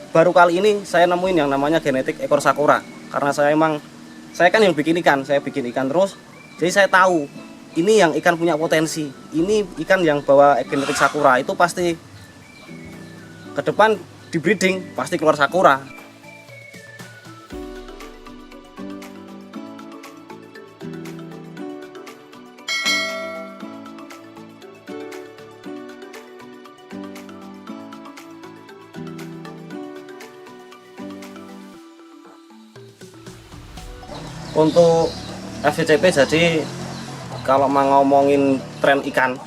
baru kali ini saya nemuin yang namanya genetik ekor sakura. Karena saya kan yang bikin ikan, saya bikin ikan terus. Jadi saya tahu ini yang ikan punya potensi. Ini ikan yang bawa genetik sakura itu pasti ke depan di breeding pasti keluar sakura. Untuk FVCP, jadi kalau mau ngomongin tren ikan,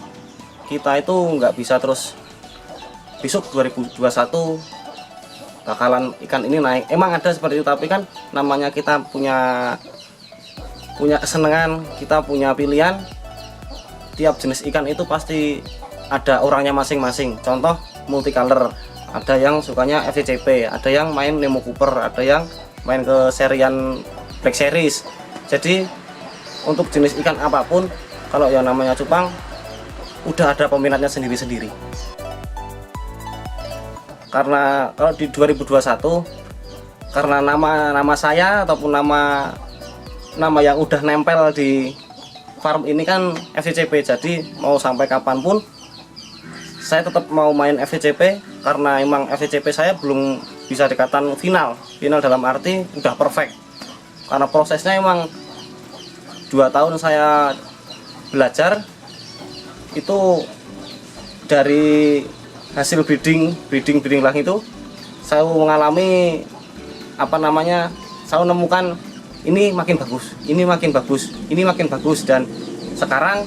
kita itu nggak bisa terus besok 2021 bakalan ikan ini naik. Emang ada seperti itu, tapi kan namanya kita punya kesenangan, kita punya pilihan. Tiap jenis ikan itu pasti ada orangnya masing-masing. Contoh multicolor, ada yang sukanya FVCP, ada yang main Nemo Cooper, ada yang main ke serian Black Series. Jadi untuk jenis ikan apapun, kalau yang namanya cupang udah ada peminatnya sendiri-sendiri. Karena kalau di 2021, karena nama saya ataupun nama yang udah nempel di farm ini kan FVCP, jadi mau sampai kapanpun saya tetap mau main FVCP, karena emang FVCP saya belum bisa dikatakan final dalam arti udah perfect. Karena prosesnya emang 2 tahun saya belajar, itu dari hasil breeding lang itu saya mengalami saya menemukan ini makin bagus, ini makin bagus, ini makin bagus, dan sekarang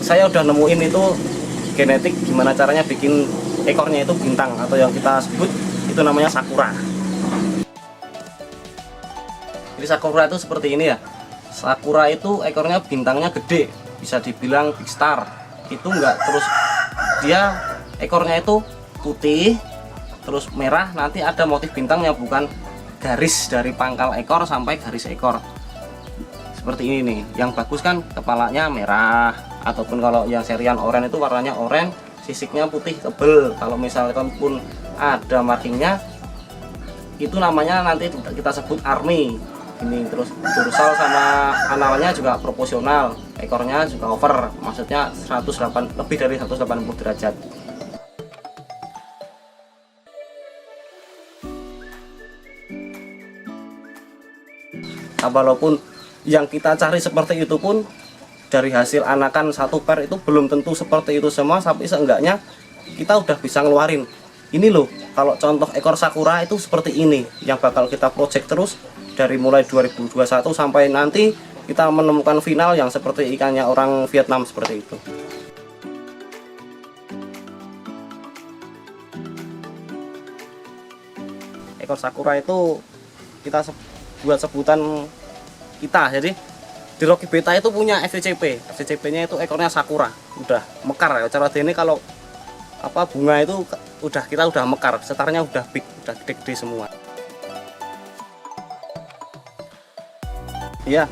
saya udah nemuin itu genetik gimana caranya bikin ekornya itu bintang, atau yang kita sebut itu namanya sakura. Jadi sakura itu seperti ini ya. Sakura itu ekornya bintangnya gede, bisa dibilang big star. Itu enggak terus dia ekornya itu putih terus merah, nanti ada motif bintangnya, bukan garis dari pangkal ekor sampai garis ekor. Seperti ini nih. Yang bagus kan kepalanya merah, ataupun kalau yang serian oranye itu warnanya oranye, sisiknya putih tebel. Kalau misalkan pun ada markingnya, itu namanya nanti kita sebut army. Ini terus dorsal sama analnya juga proporsional, ekornya juga over, maksudnya lebih dari 180 derajat. Nah, walaupun yang kita cari seperti itu pun dari hasil anakan satu pair itu belum tentu seperti itu semua, tapi seenggaknya kita udah bisa ngeluarin ini loh. Kalau contoh ekor sakura itu seperti ini, yang bakal kita project terus dari mulai 2021 sampai nanti kita menemukan final yang seperti ikannya orang Vietnam seperti itu. Ekor sakura itu kita buat sebutan kita. Jadi di Rocky Beta itu punya FVCP. FVCP-nya itu ekornya sakura, udah mekar ya. Cara ini kalau bunga itu kita udah mekar, setarnya udah big, udah gede-gede semua. Ya,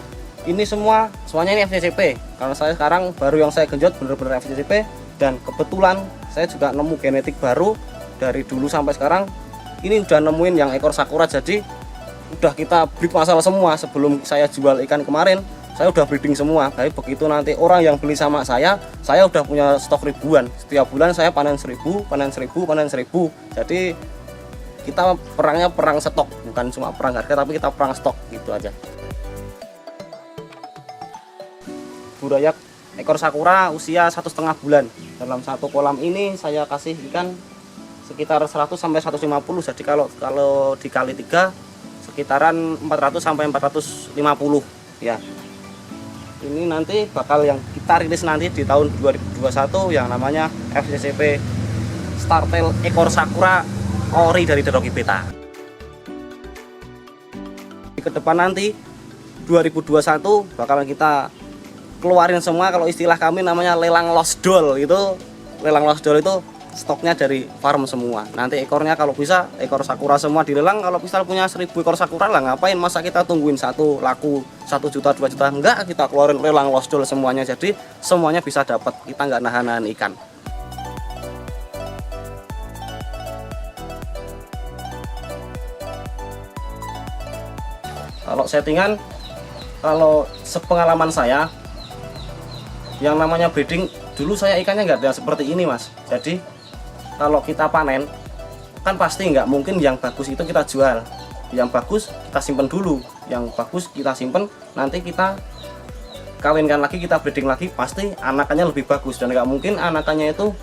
ini semuanya ini FVCP. Karena saya sekarang baru yang saya genjot bener-bener FVCP, dan kebetulan saya juga nemu genetik baru dari dulu sampai sekarang. Ini udah nemuin yang ekor sakura, jadi udah kita breed masalah semua. Sebelum saya jual ikan kemarin, saya udah breeding semua. Jadi begitu nanti orang yang beli sama saya udah punya stok ribuan. Setiap bulan saya panen 1000, panen 1000, panen 1000. Jadi kita perangnya perang stok, bukan cuma perang harga, tapi kita perang stok gitu aja. Burayak ekor sakura usia 1,5 bulan. Dalam satu kolam ini saya kasih ikan sekitar 100 sampai 150. Jadi kalau dikali 3 sekitaran 400 sampai 450 ya. Ini nanti bakal yang kita rilis nanti di tahun 2021 yang namanya FVCP Startail ekor sakura ori dari The Rocky Beta. Di kedepan nanti 2021 bakalan kita keluarin semua, kalau istilah kami namanya lelang lost doll. Itu lelang lost doll itu stoknya dari farm semua. Nanti ekornya kalau bisa ekor sakura semua dilelang. Kalau misal punya 1000 ekor sakura lah, ngapain masa kita tungguin satu laku 1 juta 2 juta, enggak, kita keluarin lelang lost doll semuanya. Jadi semuanya bisa dapat, kita nggak nahan-nahan ikan. Kalau settingan, kalau sepengalaman saya, yang namanya breeding dulu saya ikannya nggak ada seperti ini mas. Jadi kalau kita panen kan pasti nggak mungkin yang bagus itu kita jual, yang bagus kita simpen dulu, yang bagus kita simpen, nanti kita kawinkan lagi, kita breeding lagi, pasti anakannya lebih bagus. Dan nggak mungkin anakannya itu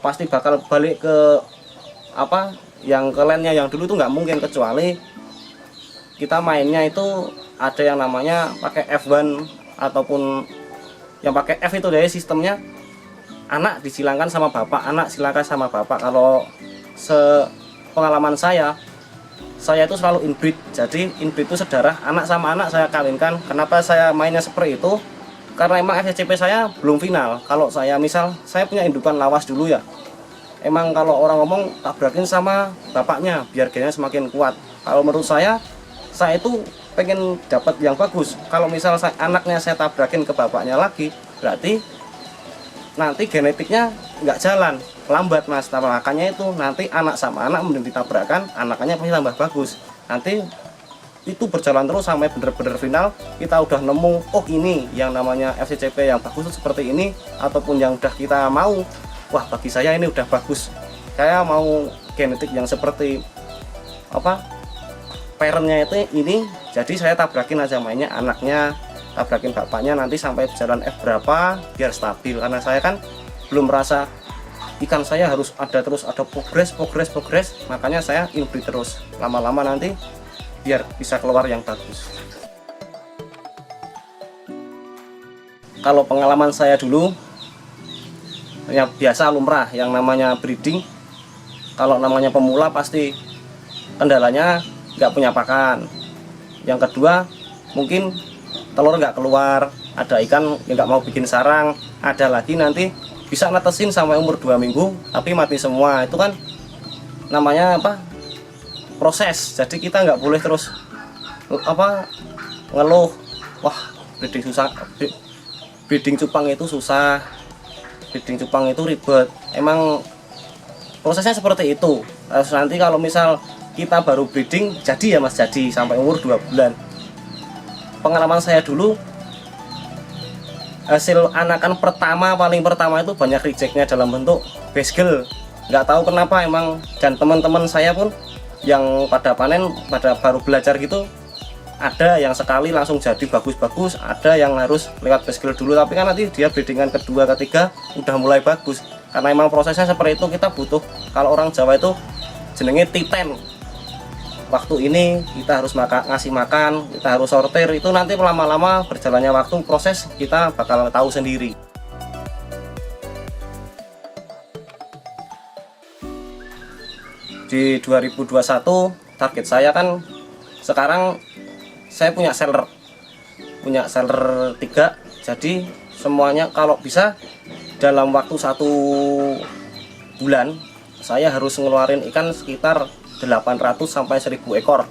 pasti bakal balik ke apa yang ke landnya yang dulu, itu nggak mungkin, kecuali kita mainnya itu ada yang namanya pakai F1 ataupun yang pakai F itu dari sistemnya anak disilangkan sama bapak, anak silakan sama bapak. Kalau sepengalaman saya itu selalu inbreed. Jadi inbreed itu sedarah, anak sama anak saya kawinkan. Kenapa saya mainnya seperti itu? Karena emang FCCP saya belum final. Kalau saya misal saya punya indukan lawas dulu ya, emang kalau orang ngomong tabrakin sama bapaknya biar gennya semakin kuat. Kalau menurut saya itu pengen dapat yang bagus. Kalau misal anaknya saya tabrakin ke bapaknya lagi, berarti nanti genetiknya nggak jalan, lambat mas. Makanya itu nanti anak sama anak mending ditabrakkan, anakannya pasti tambah bagus. Nanti itu berjalan terus sampai bener-bener final, kita udah nemu, oh ini yang namanya FCCP yang bagus itu seperti ini, ataupun yang udah kita mau, wah bagi saya ini udah bagus, saya mau genetik yang seperti apa parentnya itu ini, jadi saya tabrakin aja mainnya anaknya, tabrakin bapaknya, nanti sampai jalan F berapa biar stabil. Karena saya kan belum merasa ikan saya harus ada terus ada progres, makanya saya inbreed terus, lama-lama nanti biar bisa keluar yang bagus. Kalau pengalaman saya dulu ya biasa lumrah yang namanya breeding. Kalau namanya pemula pasti kendalanya nggak punya pakan. Yang kedua mungkin telur nggak keluar, ada ikan yang nggak mau bikin sarang, ada lagi nanti bisa netesin sampai umur 2 minggu tapi mati semua. Itu kan namanya apa, proses. Jadi kita nggak boleh terus apa ngeluh, wah breeding susah, breeding cupang itu susah, breeding cupang itu ribet. Emang prosesnya seperti itu. Terus nanti kalau misal kita baru breeding jadi ya mas, jadi sampai umur 2 bulan. Pengalaman saya dulu, hasil anakan pertama paling pertama itu banyak rejectnya dalam bentuk basegel. Nggak tahu kenapa emang, dan teman-teman saya pun yang pada panen, pada baru belajar gitu, ada yang sekali langsung jadi bagus-bagus, ada yang harus lewat basegel dulu, tapi kan nanti dia breedingan kedua ketiga udah mulai bagus. Karena emang prosesnya seperti itu, kita butuh, kalau orang Jawa itu jenenge titen. Waktu ini kita harus ngasih makan, kita harus sortir, itu nanti lama-lama berjalannya waktu proses kita bakal tahu sendiri. Di 2021 target saya kan sekarang saya punya seller 3, jadi semuanya kalau bisa dalam waktu 1 bulan saya harus ngeluarin ikan sekitar 800 sampai 1000 ekor.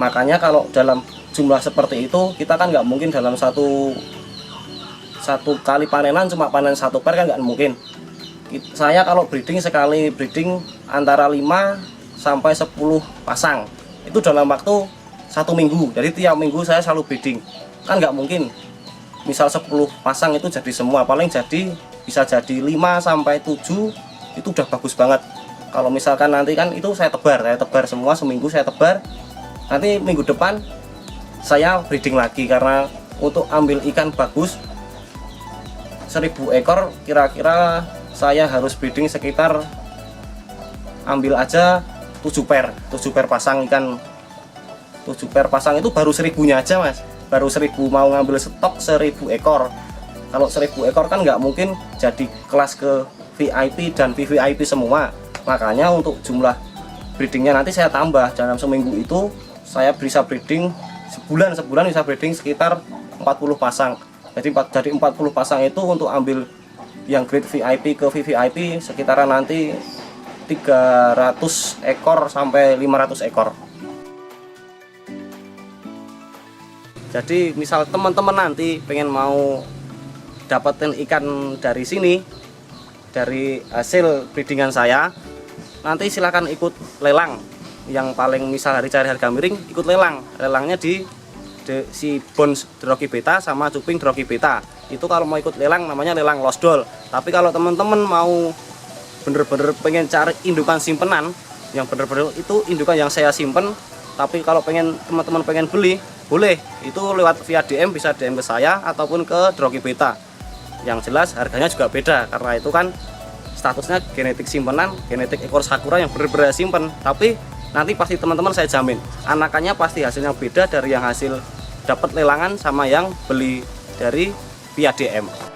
Makanya kalau dalam jumlah seperti itu kita kan nggak mungkin dalam satu kali panenan cuma panen 1 per, kan nggak mungkin. Saya kalau breeding sekali breeding antara 5 sampai 10 pasang itu dalam waktu 1 minggu. Jadi tiap minggu saya selalu breeding, kan nggak mungkin misal 10 pasang itu jadi semua, paling bisa jadi 5 sampai 7, itu udah bagus banget. Kalau misalkan nanti kan itu saya tebar semua, seminggu saya tebar, nanti minggu depan saya breeding lagi. Karena untuk ambil ikan bagus 1000 ekor kira-kira saya harus breeding sekitar, ambil aja 7 per pasang ikan. 7 per pasang itu baru 1000-nya aja mas, baru 1000, mau ngambil stok 1000 ekor. Kalau 1000 ekor kan nggak mungkin jadi kelas ke VIP dan VVIP semua. Makanya untuk jumlah breedingnya nanti saya tambah. Dalam seminggu itu saya bisa breeding sebulan bisa breeding sekitar 40 pasang. Jadi 40 pasang itu untuk ambil yang grade VIP ke VVIP sekitaran nanti 300 ekor sampai 500 ekor. Jadi misal teman-teman nanti pengen mau dapetin ikan dari sini, dari hasil breedingan saya, nanti silahkan ikut lelang. yang paling misal hari cari harga miring ikut lelang. Lelangnya si Bones Drogi Beta sama Cuping Drogi Beta. Itu kalau mau ikut lelang namanya lelang losdol. Tapi kalau teman-teman mau bener-bener pengen cari indukan simpenan yang bener-bener itu indukan yang saya simpen, tapi kalau teman-teman pengen beli boleh, itu lewat via DM, bisa DM ke saya ataupun ke Drogi Beta. Yang jelas harganya juga beda karena itu kan statusnya genetik simpenan, genetik ekor Sakura yang bener-bener simpen. Tapi nanti pasti teman-teman saya jamin anakannya pasti hasilnya beda dari yang hasil dapat lelangan sama yang beli dari via DM.